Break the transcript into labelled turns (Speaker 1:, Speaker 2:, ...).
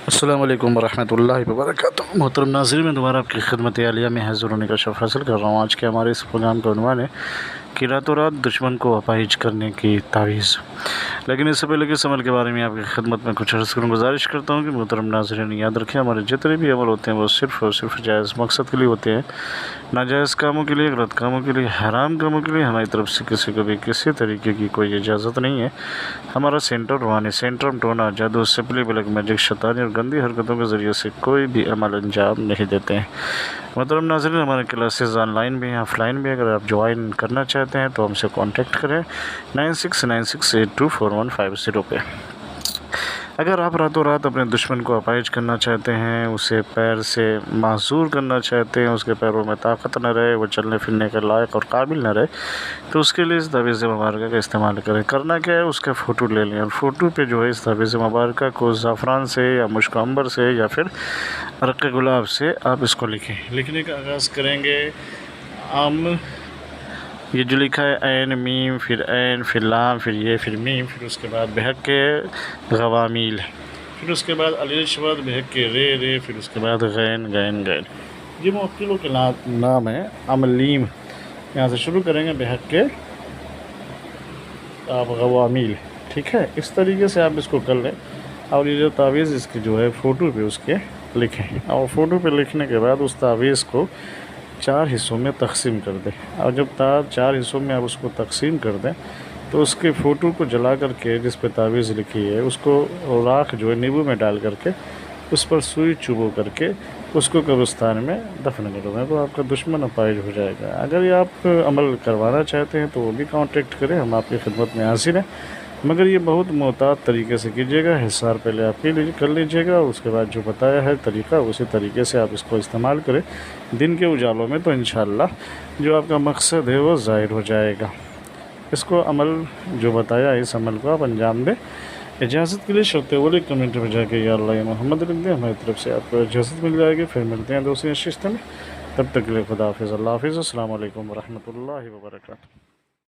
Speaker 1: अस्सलाम वालेकुम वरहमतुल्लाहि वबरकातुहू। मोहतरम नाज़रीन, मैं दोबारा आपकी खिदमत आलिया में हाज़िर होने का शर्फ़ हासिल कर रहा हूँ। आज के हमारे इस प्रोग्राम का उन्वान है कि रातों रात दुश्मन को अपाहिज करने की तावीज़। लेकिन इससे पहले कि इस अमल के बारे में आपकी खिदमत में कुछ अर्ज़ करूँ, गुजारिश करता हूँ कि मोहतरम नाज़रीन याद रखें, हमारे जितने भी अमल होते हैं वो सिर्फ़ और सिर्फ जायज़ मकसद के लिए होते हैं। नाजायज़ कामों के लिए, गलत कामों के लिए, हराम कामों के लिए हमारी तरफ से किसी को भी किसी तरीके की कोई इजाज़त नहीं है। हमारा सेंटर रूहानी, सेंट्रम, टोना, जादू, सिपली, ब्लैक मैजिक, शैतानी और गंदी हरकतों के ज़रिए से कोई भी अमल अंजाम नहीं देते हैं। मोहतरम नाज़रीन, हमारे क्लासेस ऑनलाइन भी हैं, ऑफ़लाइन भी। अगर आप ज्वाइन करना चाहते हैं तो हमसे कांटेक्ट करें 9696824150 पे। अगर आप रातों रात अपने दुश्मन को अपाहिज करना चाहते हैं, उसे पैर से माज़ूर करना चाहते हैं, उसके पैरों में ताकत न रहे, वो चलने फिरने के लायक और काबिल न रहे, तो उसके लिए इस तावीज़ मुबारक का इस्तेमाल करें। करना क्या है, उसका फ़ोटो ले लें और फ़ोटो पे जो है इस तावीज़ मुबारक को ज़ाफ़रान से या मुश्क अंबर से या फिर अरक़ गुलाब से आप इसको लिखें। लिखने का आगाज़ करेंगे ये जो लिखा है ऐन मीम, फिर ऐन, फिर लाम, फिर ये, फिर मीम, फिर उसके बाद बहक के गवामील, फिर उसके बाद अलिश बाद बहक के रे, फिर उसके बाद गैन गैन गैन। ये मुवक्किलों के नाम है। अमलीम यहाँ से शुरू करेंगे, बहक के आप गवामील। ठीक है, इस तरीके से आप इसको कर लें और ये जो तावीज़ इसकी जो है फ़ोटो पे उसके लिखें और फ़ोटो पे लिखने के बाद उस तावीज़ को 4 हिस्सों में तकसीम कर दें। और जब 4 हिस्सों में आप उसको तकसीम कर दें तो उसके फ़ोटो को जला करके जिस पे तावीज़ लिखी है उसको राख जो है नींबू में डाल करके उस पर सुई चुभो करके उसको कब्रिस्तान में दफन कर दें, तो आपका दुश्मन अपाहिज हो जाएगा। अगर ये आप अमल करवाना चाहते हैं तो वो भी कांटेक्ट करें, हम आपकी खिदमत में हाज़िर हैं। मगर ये बहुत मोहतात तरीके से कीजिएगा। हिसार पहले आप कर लीजिएगा, उसके बाद जो बताया है तरीक़ा उसी तरीके से आप इसको इस्तेमाल करें दिन के उजालों में, तो इंशाअल्लाह जो आपका मकसद है वो ज़ाहिर हो जाएगा। इसको अमल जो बताया इस अमल को आप अंजाम दें। इजाज़त के लिए शर्त वाले कमेंट में जाके या अल्लाह या मोहम्मद लिख दें, हमारी तरफ से आपको इजाज़त मिल जाएगी। फिर मिलते हैं दूसरी नशिस्त में, तब तक के लिए खुदा हाफ़िज़, अल्लाह हाफ़िज़, अस्सलाम वालेकुम वरहमतुल्लाहि वबरकातुहू।